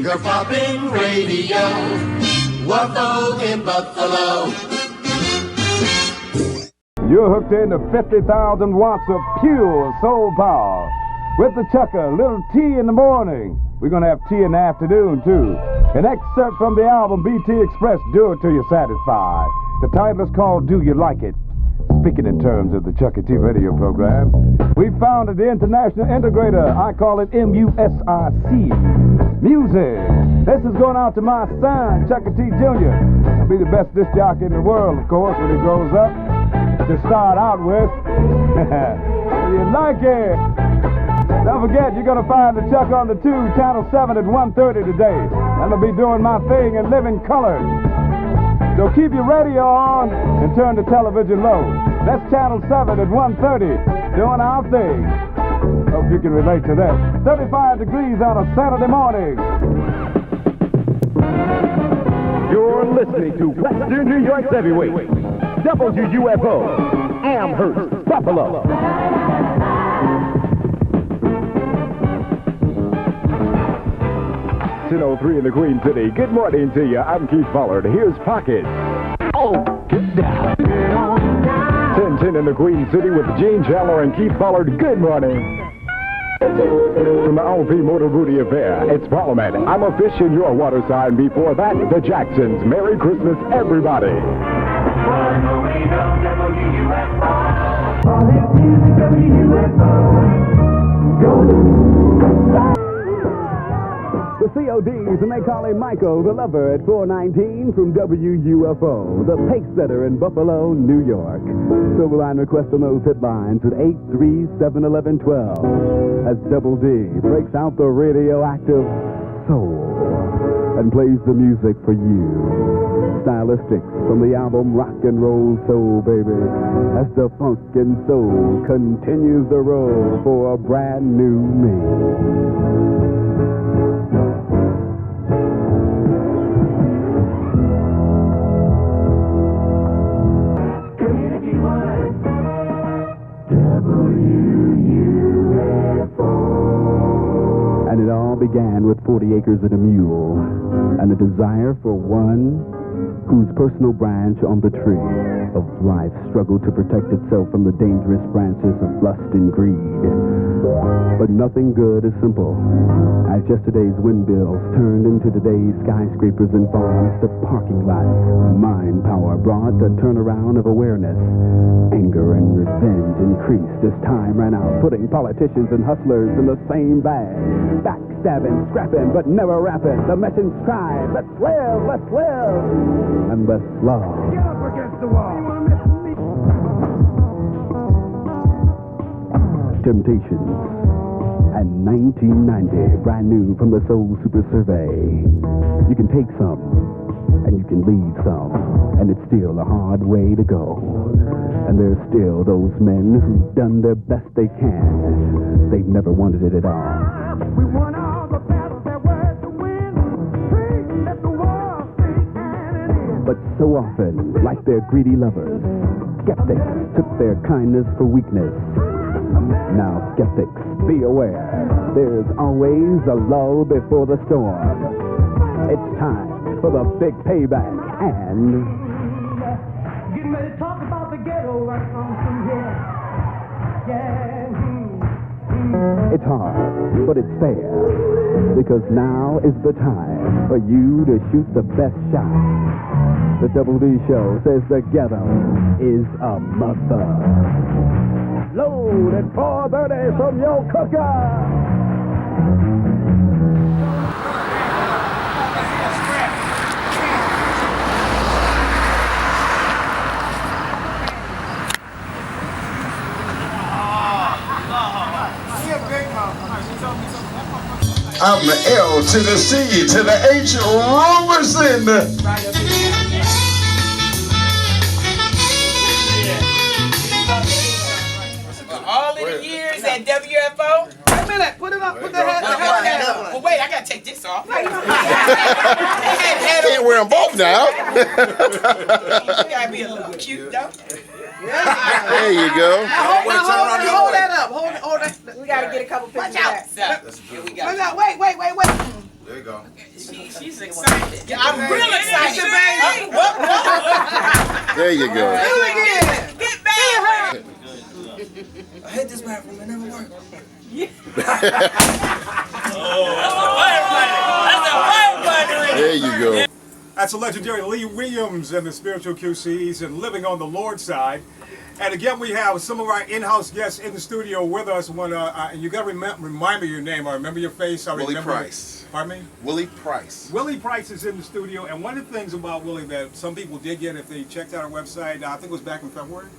Finger-popping radio, WUFO in Buffalo. You're hooked into 50,000 watts of pure soul power. With the chucker, little tea in the morning. We're going to have tea in the afternoon, too. An excerpt from the album BT Express, Do It Till You're Satisfied. The title is called Do You Like It? Speaking in terms of the Chuck E. T radio program, we founded the International Integrator. I call it MUSIC. Music. This is going out to my son, Chuck E. T. Jr. He'll be the best disc jockey in the world, of course, when he grows up. To start out with, you like it? Don't forget, you're going to find the Chuck on the Tube, Channel 7 at 1:30 today. And I'll be doing my thing in living color. So keep your radio on and turn the television low. That's Channel 7 at 1:30, doing our thing. Hope you can relate to that. 35 degrees on a Saturday morning. You're listening to Western New York's heavyweight, WUFO, Amherst, Buffalo. 10:03 in the Queen City. Good morning to you. I'm Keith Pollard. Here's Pocket. Oh, get down. 10:10 in the Queen City with Gene Chandler and Keith Pollard. Good morning. From the LP Motor Booty Affair, it's Parliament. I'm a fish in your water sign. Before that, the Jacksons. Merry Christmas, everybody. The CODs, and they call him Michael, the lover, at 419 from WUFO, the pace setter in Buffalo, New York. Silverline request on those headlines at 837-1112 as Double D breaks out the radioactive soul and plays the music for you. Stylistics from the album Rock and Roll Soul, baby, as the funk and soul continues the roll for a brand new me. And it all began with 40 acres and a mule, and a desire for one whose personal branch on the tree of life struggled to protect itself from the dangerous branches of lust and greed. But nothing good is simple, as yesterday's windmills turned into today's skyscrapers and farms to parking lots. Mind power brought a turnaround of awareness. Anger and revenge increased as time ran out, putting politicians and hustlers in the same bag. Backstabbing, scrapping, but never rapping. The message cried, let's live, and let's love. Get up against the wall. Temptations and 1990, brand new from the Soul Super Survey. You can take some, and you can leave some, and it's still a hard way to go. And there's still those men who've done their best they can. They've never wanted it at all. We won all the battles that were to win. Let the war sink and it is. But so often, like their greedy lovers, skeptics took their kindness for weakness. Now, skeptics, be aware. There's always a lull before the storm. It's time for the big payback and... Getting ready to talk about the ghetto right from here. Yeah. It's hard, but it's fair. Because now is the time for you to shoot the best shot. The Double D Show says the ghetto is a mother. Load at 4:30 from your cooker. I'm the L to the C to the H, Roberson. All of the years at WFO. Wait a minute, put it up, put the hat on. Well, wait, I gotta take this off. Can't wear them both now. You gotta be a little cute, though. There you go. Hold that up. Hold that. We gotta get a couple pictures Watch of out. that. So, here we go. Wait. There you go. She's excited. Yeah, I'm real excited, baby. There you go. Get back. I hit this bathroom. It never worked. There you go. That's a legendary Lee Williams and the Spiritual QCs and Living on the Lord's Side. And again, we have some of our in-house guests in the studio with us. When you got to remind me your name. I remember your face. Willie Price. Pardon me? Willie Price. Willie Price is in the studio. And one of the things about Willie that some people did get if they checked out our website, I think it was back in February.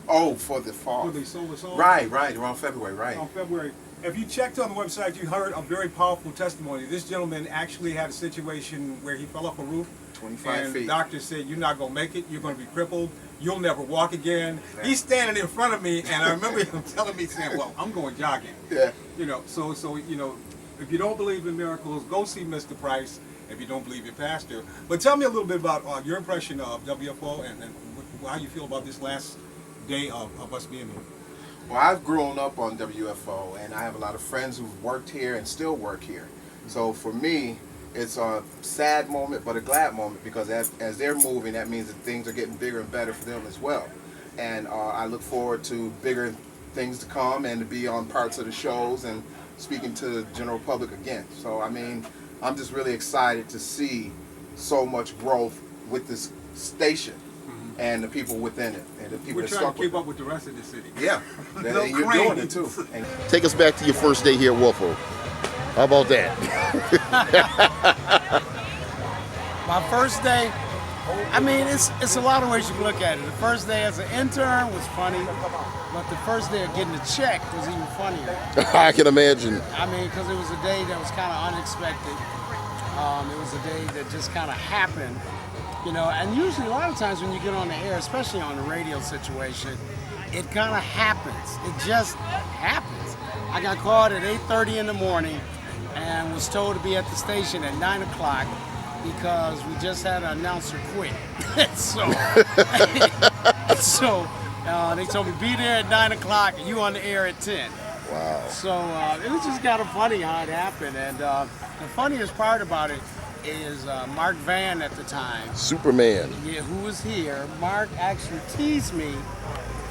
Oh, for the fall. For the Solar Song. Right, around February, right. On February. If you checked on the website, you heard a very powerful testimony. This gentleman actually had a situation where he fell off a roof. 25 and feet. the doctor said, you're not going to make it. You're going to be crippled. You'll never walk again. He's standing in front of me, and I remember him telling me, saying, well, I'm going jogging. Yeah. You know, so you know, if you don't believe in miracles, go see Mr. Price if you don't believe your pastor. But tell me a little bit about your impression of WFO and how you feel about this last day of us being here. Well, I've grown up on WFO, and I have a lot of friends who've worked here and still work here. So for me, it's a sad moment, but a glad moment, because as they're moving, that means that things are getting bigger and better for them as well. And I look forward to bigger things to come and to be on parts of the shows and speaking to the general public again. So, I mean, I'm just really excited to see so much growth with this station and the people within it, and the people We're that trying stuck to keep with up with the rest of the city. it. Yeah, No you're cranes. doing it too. And Take us back to your first day here at WUFO. How about that? My first day, I mean, it's a lot of ways you can look at it. The first day as an intern was funny, but the first day of getting a check was even funnier. I can imagine. I mean, because it was a day that was kind of unexpected. It was a day that just kind of happened, you know, and usually a lot of times when you get on the air, especially on the radio situation, it kind of happens. It just happens. I got called at 8:30 in the morning and was told to be at the station at 9 o'clock because we just had an announcer quit. so they told me be there at 9 o'clock and you on the air at 10. Wow. So it was just kind of funny how it happened. And the funniest part about it is Mark Van at the time. Superman. Yeah, who was here. Mark actually teased me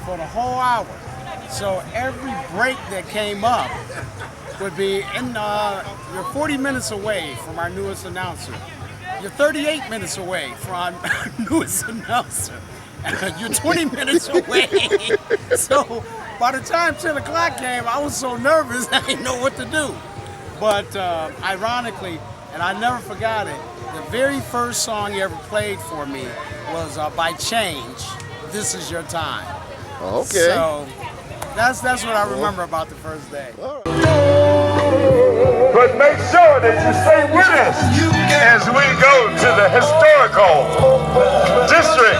for the whole hour. So every break that came up would be, you're 40 minutes away from our newest announcer. You're 38 minutes away from our newest announcer. You're 20 minutes away. So by the time 10 o'clock came, I was so nervous I didn't know what to do. But ironically, and I never forgot it, the very first song he ever played for me was by Change, This Is Your Time. Okay. So that's what I remember about the first day. But make sure that you stay with us as we go to the historical district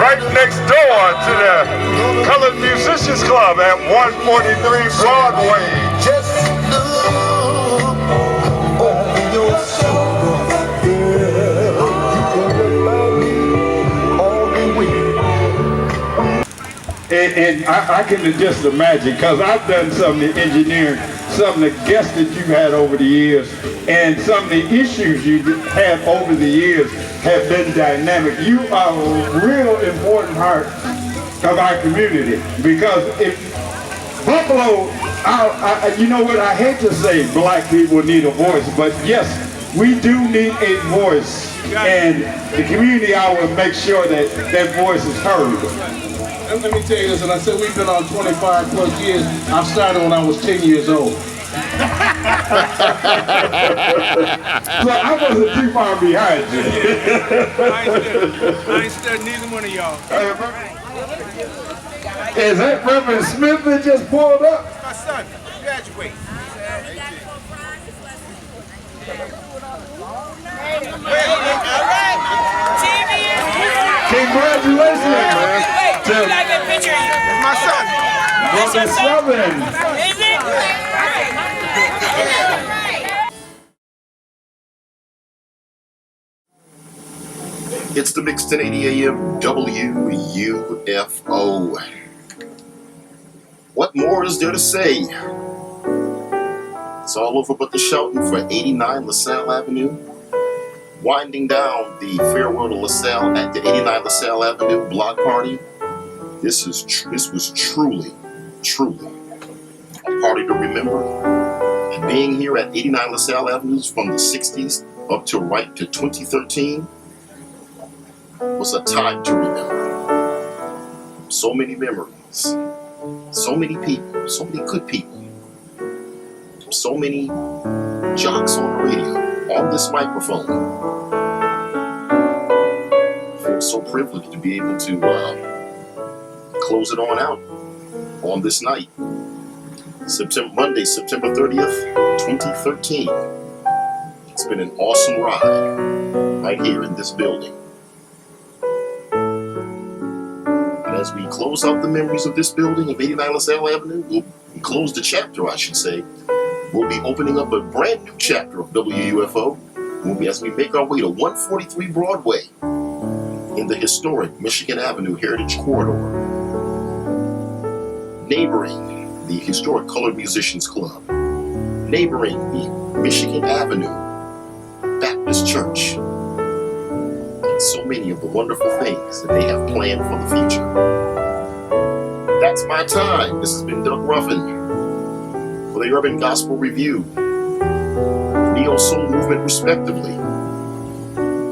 right next door to the Colored Musicians Club at 143 Broadway. And I can just imagine, because I've done some of the engineering, some of the guests that you've had over the years, and some of the issues you've had over the years have been dynamic. You are a real important part of our community, because if Buffalo, you know what, I hate to say black people need a voice, but yes, we do need a voice, and the community hour will make sure that that voice is heard. Let me tell you this, and I said we've been on 25 plus years. I started when I was 10 years old. So I wasn't too far behind you. I ain't studying neither one of y'all. Is that Reverend Smith that just pulled up? My son, graduate. Congratulations, man. My son. Brother Southern. It's the MIX1080AM WUFO. What more is there to say? It's all over but the shouting for 89 Lasalle Avenue. Winding down the farewell to LaSalle at the 89 LaSalle Avenue block party. This was truly a party to remember. And being here at 89 LaSalle Avenue from the 60s up to right to 2013 was a time to remember. So many memories, so many people, so many good people, so many jocks on the radio, on this microphone. I feel so privileged to be able to close it on out on this night. Monday, September 30th, 2013. It's been an awesome ride right here in this building. And as we close out the memories of this building of 89 LaSalle Avenue, we'll close the chapter, I should say. We'll be opening up a brand new chapter of WUFO as we make our way to 143 Broadway in the historic Michigan Avenue Heritage Corridor, neighboring the historic Colored Musicians Club, neighboring the Michigan Avenue Baptist Church, and so many of the wonderful things that they have planned for the future. That's my time. This has been Doug Ruffin for the Urban Gospel Review, Neo-Soul Movement respectively.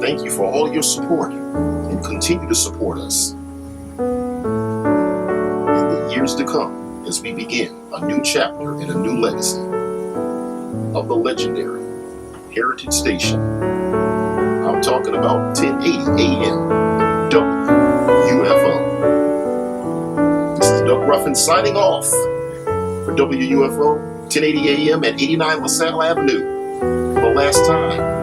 Thank you for all your support and continue to support us in the years to come as we begin a new chapter and a new legacy of the legendary Heritage Station. I'm talking about 1080 AM WUFO. This is Doug Ruffin signing off for WUFO 1080 AM at 89 LaSalle Avenue for the last time.